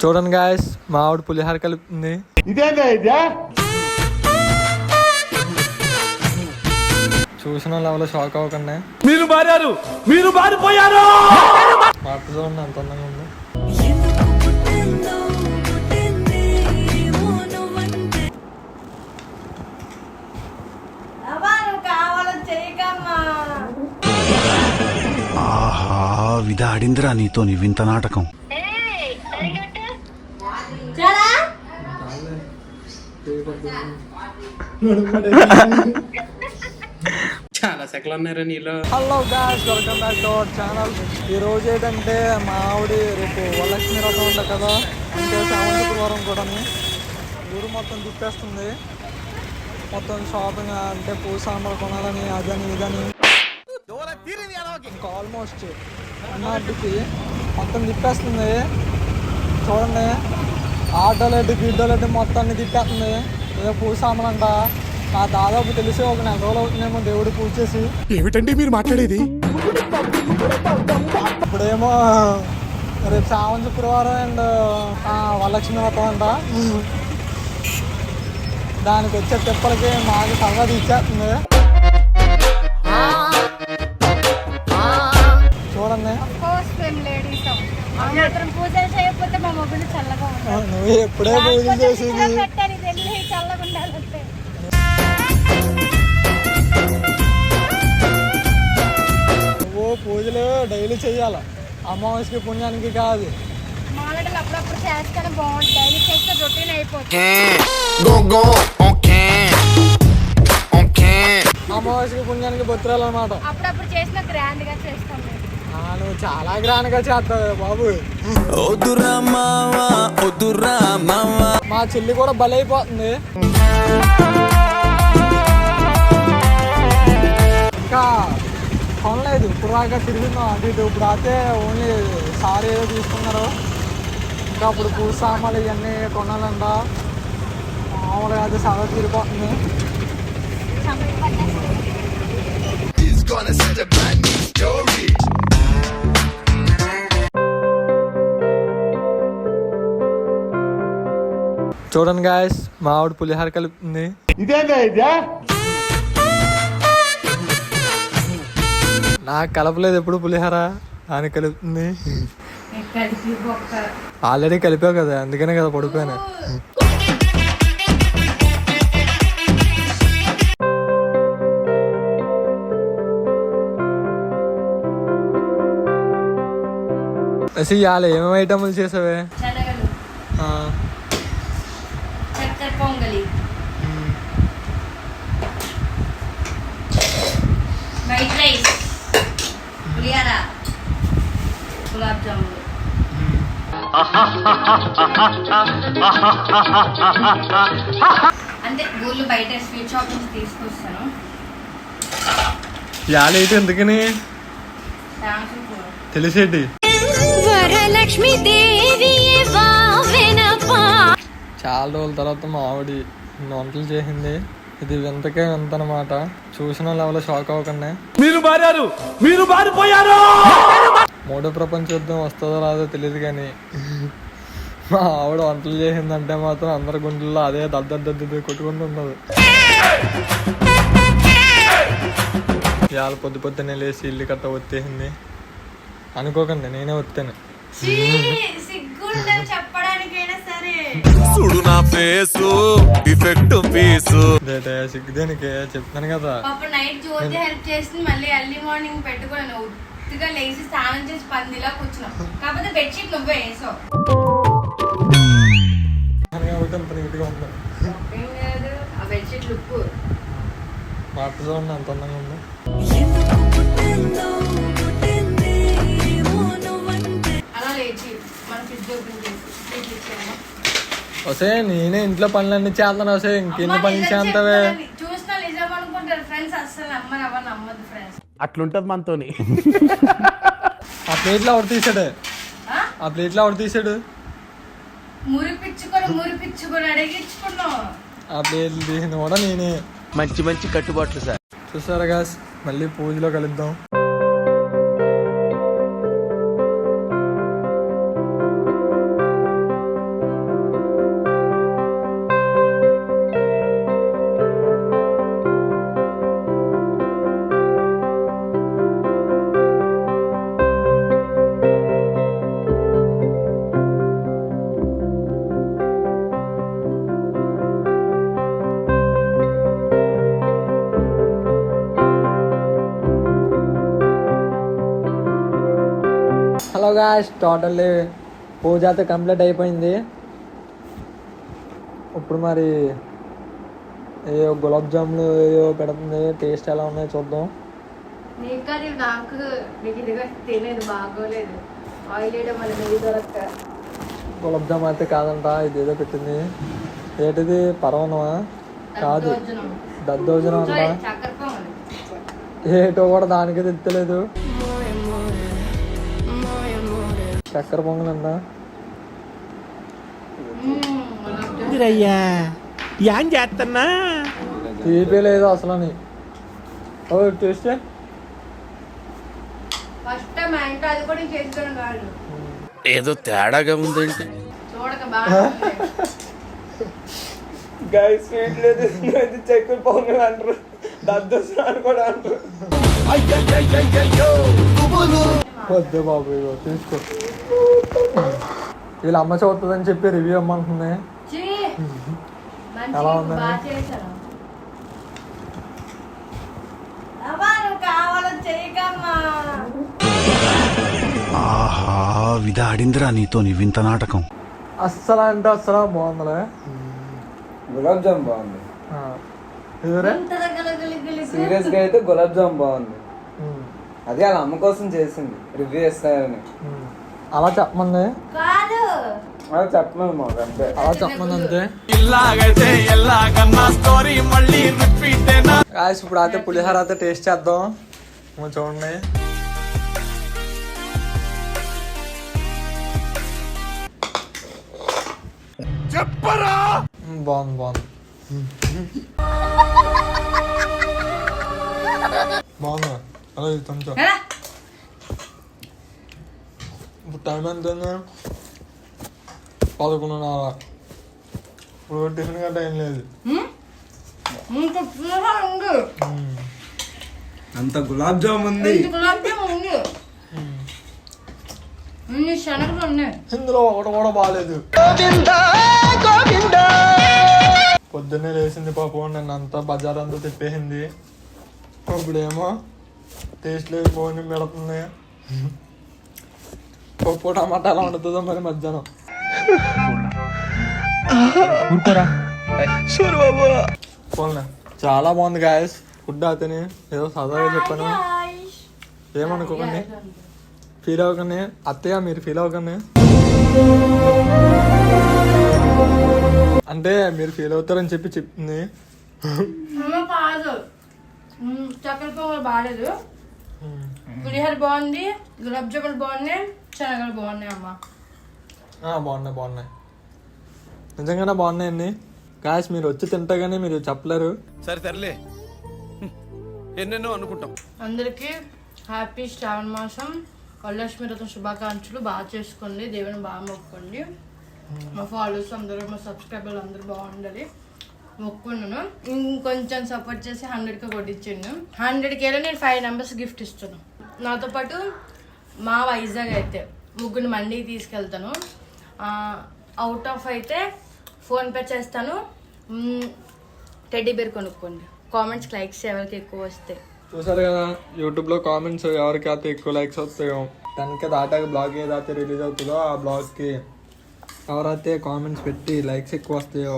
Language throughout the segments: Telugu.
చూడండి గాయస్, మా ఆవిడ పులిహార కలుపుతుంది. చూసిన లెవెల్ షాక్ అవ్వకండి. మీరు మారారు, మీరు మారిపోయారు. మాట చూడండి ఎంత అందంగా ఉంది. ఆహా, విధాడిందిరా నీతో నీ వింత నాటకం. చాలా సెకలు ఉన్నారా నీలో. Hello guys, welcome back to our channel. ఈ రోజు ఏంటంటే మా ఆవిడ రేపు వరలక్ష్మి వ్రతం ఉంది కదా, అంటే శ్రావణ శుక్రవారం కూడా ఊరు మొత్తం తిప్పేస్తుంది. మొత్తం షాపింగ్ అంటే పూల సాంబార్ కొనాలని అదని ఇదని ఇంకా ఆల్మోస్ట్ అన్నట్టుకి మొత్తం తిప్పేస్తుంది. చూడండి, ఆటోలెడ్డి గిడ్డోలెడ్డి మొత్తాన్ని తిప్పేస్తుంది. ఏదో పూల సాంబార్ అంట. నా దాదాపు తెలిసి ఒక 4 రోజులు అవుతుందేమో దేవుడు పూజ చేసి. ఏమిటండి మీరు మాట్లాడేది? ఇప్పుడేమో రేపు శ్రావణ శుక్రవారం అండ్ వరలక్ష్మి వ్రతం అంట. దానికి వచ్చే తిప్పలకి మాకు సంగతి ఇచ్చేస్తుంది. చూడండి, నువ్వు ఎప్పుడే పూజ చేసేది. నువ్వు పూజలు డైలీ చెయ్యాలి, అమావాస్యకి పుణ్యానికి కాదు. అమావాస్యకి పుణ్యానికి బొత్తురాలన్నమాట. నువ్వు చాలా గ్రాండ్ గా చేస్తావు బాబు. మా చెల్లి కూడా బలైపోతుంది. ఇంకా కొనలేదు, ఇప్పుడు దాకా తిరుగుతున్నాం అటు ఇటు. ఇప్పుడు అయితే ఓన్లీ సారీ ఏదో తీసుకున్నారు. ఇంకా అప్పుడు పూజ సామాన్లు ఇవన్నీ కొనాలంట. మామూలుగా అయితే సగం తిరిగిపోతుంది. చూడండి గాయస్, మా ఆవిడ పులిహార కలుపుతుంది. నాకు కలపలేదు ఎప్పుడు పులిహార, ఆయన కలుపుతుంది. ఆల్రెడీ కలిపావు కదా, అందుకనే కదా పడిపోయాను. అసలు ఇవాళ ఏమేమి ఐటమ్లు చేసావే? చక్కెర పొంగలి, వైట్ రైస్, పులిహార, గులాబ్ జాములు. అంతే, గోళ్ళు బయట స్వీట్ షాప్ నుంచి తీసుకొస్తాను. ఇవాళ అయితే ఎందుకని తెలిసేటి వరలక్ష్మి దేవి. చాలా రోజుల తర్వాత మా ఆవిడ వంటలు చేసింది. ఇది వింతకే వింత అనమాట. చూసిన లెవెల్ షాక్ అవ్వకండి. మీరు మారారు, మీరు మారిపోయారు. మూడో ప్రపంచ యుద్ధం వస్తుందో రాదో తెలియదు, కానీ మా ఆవిడ వంటలు చేసిందంటే మాత్రం అందరి గుండెల్లో అదే దద్ద కొట్టుకుంటూ ఉండదు. ఇవాళ పొద్దున్నే లేచి ఇల్లు కట్ట వచ్చేసింది. అనుకోకండి, నేనే వచ్చాను. సిగ్గుదేనికి చెప్తాను కదా. నైట్ జ్యోతి హెల్ప్ చేసి మళ్ళీ ఎర్లీ మార్నింగ్ పెట్టుకున్నాను. ఉత్తిగా లేచి స్నానం చేసి పందిలా కూర్చున్నాం. కాకపోతే బెడ్షీట్ నువ్వే వేసావు కాబట్టి అంత నీట్ గా ఉంది. ఆ బెడ్షీట్ లుక్ మాట చూడండి అంత అందంగా ఉంది. అలా లేచి మన ఫ్రిడ్జ్ ఓపెన్ చేసి వసే నేనే ఇంట్లో పనులన్నీ చేస్తాను. వసే ఇంకెన్ని పనులు చేస్తావే? చూసిన నిజం అనుకుంటారు ఫ్రెండ్స్, అస్సలు నమ్మరు. ఎవరు నమ్మదు ఫ్రెండ్స్. అట్లుంటది మనతోని. ఆ ప్లేట్లో ఎవరు తీసాడు? ఆ ప్లేట్లో ఎవరు తీసాడు? మురిపిచ్చుకొని అడిగించుకున్నాం. ఆ ప్లేట్లు తీసిన కూడా నేనే. మంచి మంచి కట్టుబాట్లు సార్. చూసారా గాస్, మళ్ళీ పూజలో కలుద్దాం. గాయ్స్ టోటల్లీ పూజ అయితే కంప్లీట్ అయిపోయింది. ఇప్పుడు మరి ఏయో గులాబ్ జాములు ఏయో పెడుతుంది. టేస్ట్ ఎలా ఉన్నాయో చూద్దాం. నాకు ఇదిగా తినేది బాగోలేదు. ఆయిల్ వేయడం వల్ల నెయ్యి దొరక్క. గులాబ్ జామ్ అయితే కాదంట, ఇదేదో పెట్టింది. ఏంటిది పరవనమా? కాదు, దద్దోజనం అంట. చక్కెర పొంగల్ ఏటో కూడా దానికి తెచ్చలేదు. చక్కెర పొంగల్ అంట. అయ్యా ఏం చేస్తున్నా తీపి లేదు అసలు అని. ఓ టేస్ట్ ఫస్ట్ టైం మా ఇంట్లో అది కూడా చేసుకోవడం కాదు. ఏదో తేడాగా ఉందేంటి. చూడక బాగా గాయస్ స్వీట్ లేదు, చక్కెర పొంగల్ అంటారు, దద్దోజనం కూడా అంటారు. వద్దు బాబు, ఇగో తీసుకో. వీళ్ళ అమ్మ చదువుతుందని చెప్పి రివ్యూ అమ్మంటుంది. ఎలా ఉందని కావాలని చేయకమ్మా. ఆహా విధ ఆడిందిరా నీతో వింత నాటకం. అస్సలు అంటే అస్సలు బాగుందిలే. గులాబ్ జామ్ బాగుంది. ఇదిరే సీరియస్ గా అయితే గులాబ్ జామ్ బాగుంది. అదే వాళ్ళ అమ్మ కోసం చేసింది, రివ్యూ ఇస్తారని. అలా చెప్పమంది, కాదు అలా చెప్పలేదు మాకు అంతే. అలా చెప్పమంది అంతే. గాయస్ ఇప్పుడు అయితే పులిహోర అయితే టేస్ట్ చేద్దాం. చూడండి చెప్పరా. బాగుంది బాగుంది బాగుంది. అలా కొంచెం ఇప్పుడు టైం ఎంత 11:30. ఇప్పుడు టిఫిన్ గట్ట ఏం లేదు. అంత గులాబ్ జామ్ ఉంది. శనగలు ఉన్నాయి. ఇందులో ఒకటి కూడా బాగాలేదు. పొద్దున్నే లేచింది పాపం, నన్ను అంతా బజార్ అంతా తిప్పేసింది. ఇప్పుడేమో టేస్ట్ లేదు, పోని పెడుతుంది. పప్పు టమాటా ఎలా వండుతుందో మరి మధ్యాహ్నం. పోన్లే, చాలా బాగుంది గాయస్ ఫుడ్. అతని ఏదో సరదాగా చెప్పాను, ఏమనుకోకండి, ఫీల్ అవ్వకండి. అత్తయ్య మీరు ఫీల్ అవ్వకండి, అంటే మీరు ఫీల్ అవుతారని చెప్పి చెప్తుంది. కాదు, చక్కెర పొంగల్ బాగాలేదు. పులిహోర బాగుంది, గులాబ్ జాములు బాగున్నాయి, శనగలు బాగున్నాయి అమ్మ. బాగున్నాయి బాగున్నాయి, నిజంగానే బాగున్నాయండి. గాయస్ మీరు వచ్చి తింటా కానీ మీరు చెప్పలేరు. సరే తరలే, ఎన్నెన్నో అనుకుంటాం. అందరికీ హ్యాపీ శ్రావణ మాసం, వరలక్ష్మి వ్రతం శుభాకాంక్షలు. బాగా చేసుకోండి, దేవుని బాగా మొక్కుకోండి. మా ఫాలోవర్స్ అందరూ, మా సబ్స్క్రైబర్లు అందరూ బాగుండాలి మొక్కున్నాను. ఇంకొంచెం సపోర్ట్ చేసి 100K కొట్టించిండు. 100Kలో నేను 5 numbers గిఫ్ట్ ఇస్తాను. నాతో పాటు మా వైజాగ్ అయితే 3 మండికి తీసుకెళ్తాను. అవుట్ ఆఫ్ అయితే ఫోన్పే చేస్తాను. టెడ్డీ బేర్ కొనుక్కోండి. కామెంట్స్ లైక్స్ ఎవరికి ఎక్కువ వస్తాయి చూసారు కదా, యూట్యూబ్లో కామెంట్స్ ఎవరికైతే ఎక్కువ లైక్స్ వస్తాయో, 10K దాటాక బ్లాగ్ ఏదైతే రిలీజ్ అవుతుందో ఆ బ్లాగ్కి ఎవరైతే కామెంట్స్ పెట్టి లైక్స్ ఎక్కువ వస్తాయో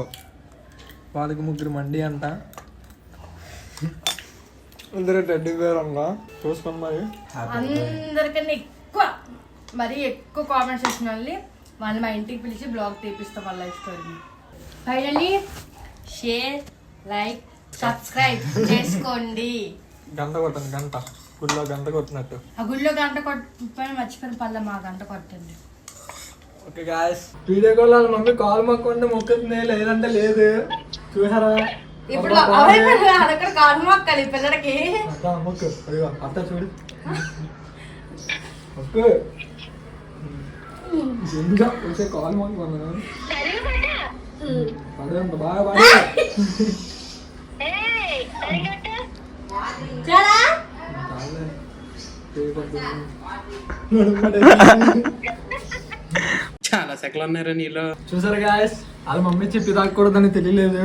వాళ్ళకి 3 మండి అంట. అందరూ టెడ్డీ బేర్ అంట. చూసుకోండి మరి. అందరికన్నా ఎక్కువ మరీ ఎక్కువ కామెంట్స్ వచ్చిన వాళ్ళు మా ఇంటికి పిలిచి బ్లాగ్ తీపిస్తాం వాళ్ళ లైఫ్ స్టోరీని. ఫైనల్లీ షేర్, లైక్, సబ్స్క్రైబ్ చేసుకోండి. గంట కొట్టండి, గంట గుళ్ళో గంట కొట్టినట్టు. ఆ గుళ్ళో గంట కొట్టిపోయిన మర్చిపోయిన పళ్ళ మా గంట కొట్టండి. ఓకే గాయస్, వీడియో కాల్ వాళ్ళ మమ్మీ కాల్ మొక్కుంటే మొక్కుతుంది, లేదంటే లేదు. చూసారా ఇప్పుడు అక్కడ కాదు మొక్కాలి పిల్లలకి. మొక్కు అదిగో అత్త చూడు మొక్కు. ఎందుకు చూసే కాల్ మొక్కున్నాను పడే అంత బాగా పడే. చాలా సెకలు ఉన్నారా నీలో. చూసారు గాయస్, వాళ్ళ మమ్మీ చెప్పి దాకా కూడా దానికి తెలియలేదు.